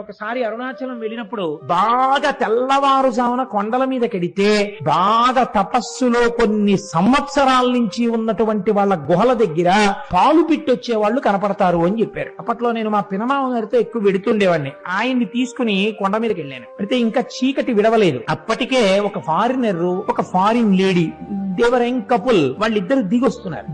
ఒకసారి అరుణాచలం వెళ్ళినప్పుడు బాగా తెల్లవారుజామున కొండల మీద కెడితే బాగా తపస్సులో కొన్ని సంవత్సరాల నుంచి ఉన్నటువంటి వాళ్ళ గుహల దగ్గర పాలు పిట్టొచ్చే వాళ్ళు కనపడతారు అని చెప్పారు. అప్పట్లో నేను మా పినమామ గారితో ఎక్కువ వెడుతుండేవాడిని. ఆయన్ని తీసుకుని కొండ మీదకి వెళ్ళాను. అయితే ఇంకా చీకటి విడవలేదు. అప్పటికే ఒక ఫారినర్, ఒక ఫారిన్ లేడీ, దేవర్ యంగ్ కపుల్, వాళ్ళిద్దరు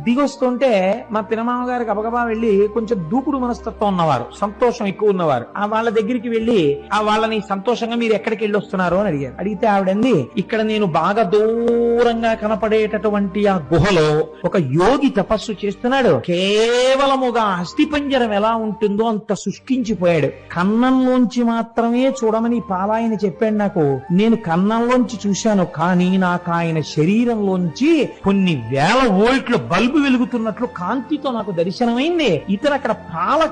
దిగొస్తుంటే మా పినమామ గారికి గబగబా వెళ్లి, కొంచెం దూకుడు మనస్తత్వం ఉన్నవారు, సంతోషం ఎక్కువ ఉన్నవారు, ఆ వాళ్ళ దగ్గరికి వెళ్లి ఆ వాళ్ళని సంతోషంగా మీరు ఎక్కడికి వెళ్ళి వస్తున్నారు అని అడిగారు. అడిగితే ఆవిడంది, ఇక్కడ నేను బాగా దూరంగా కనపడేటటువంటి ఆ గుహలో ఒక యోగి తపస్సు చేస్తున్నాడు, కేవలముగా అస్థిపంజరం ఎలా ఉంటుందో అంత శుష్కించిపోయాడు, కన్నంలోంచి మాత్రమే చూడమని పాలాయన చెప్పాడు నాకు. నేను కన్నంలోంచి చూశాను, కానీ నాకు ఆయన శరీరంలోంచి కొన్ని వేల వోల్ట్ల బల్బు వెలుగుతున్నట్లు కాంతితో నాకు దర్శనమైంది. ఇతను అక్కడ పాల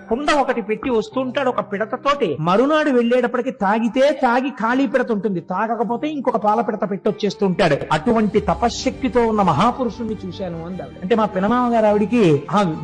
కుండ ఒకటి పెట్టి వస్తుంటాడు ఒక పిడతతోటి. మరునాడు వెళ్లేటప్పటికి తాగి ఖాళీ పిడత ఉంటుంది, తాగకపోతే ఇంకొక పాల పిడత పెట్టి వచ్చేస్తుంటాడు. అటువంటి తపశ్శక్తితో ఉన్న మహాపురుషుణ్ణి చూశాను అంది ఆవిడ. అంటే మా పినమామ గారు ఆవిడికి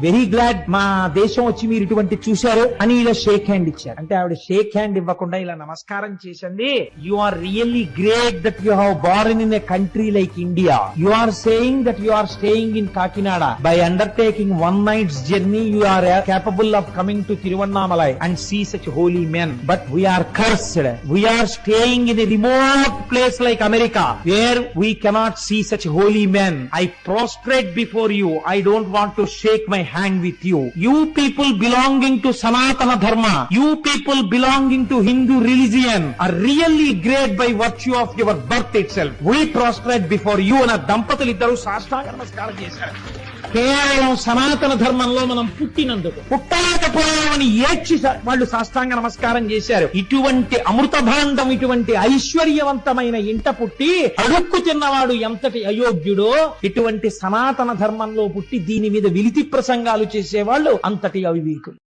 వెరీ గ్లాడ్ మా దేశం వచ్చి మీరు ఇటువంటి చూశారు అని ఇలా షేక్ హ్యాండ్ ఇచ్చారు. అంటే ఆవిడ షేక్ హ్యాండ్ ఇవ్వకుండా ఇలా నమస్కారం చేసింది. You are really great that you have born in a country like India. You are saying that you are staying in Kakinada. By undertaking one night's journey you are capable of coming to Tiruvannamalai and see such holy men. But we are cursed. We are staying in a remote place like America where we cannot see such holy men. I prostrate before you. I don't want to shake my hand with you. You people belonging to Sanatana Dharma, you people belonging to Hindu religion are really great by virtue of your birth itself. We prostrate before you. Na దంపతులు ఇద్దరు సాష్టాంగ నమస్కారం చేశారు. కేవలం సనాతన ధర్మంలో మనం పుట్టినందుకు, పుట్టలేకపోయామని ఏడ్చి వాళ్ళు సాష్టాంగ నమస్కారం చేశారు. ఇటువంటి అమృత భాండం, ఇటువంటి ఐశ్వర్యవంతమైన ఇంట పుట్టి అడుక్కు తిన్నవాడు ఎంతటి అయోగ్యుడో, ఇటువంటి సనాతన ధర్మంలో పుట్టి దీని మీద విలితి ప్రసంగాలు చేసేవాళ్ళు అంతటి అవివేకులు.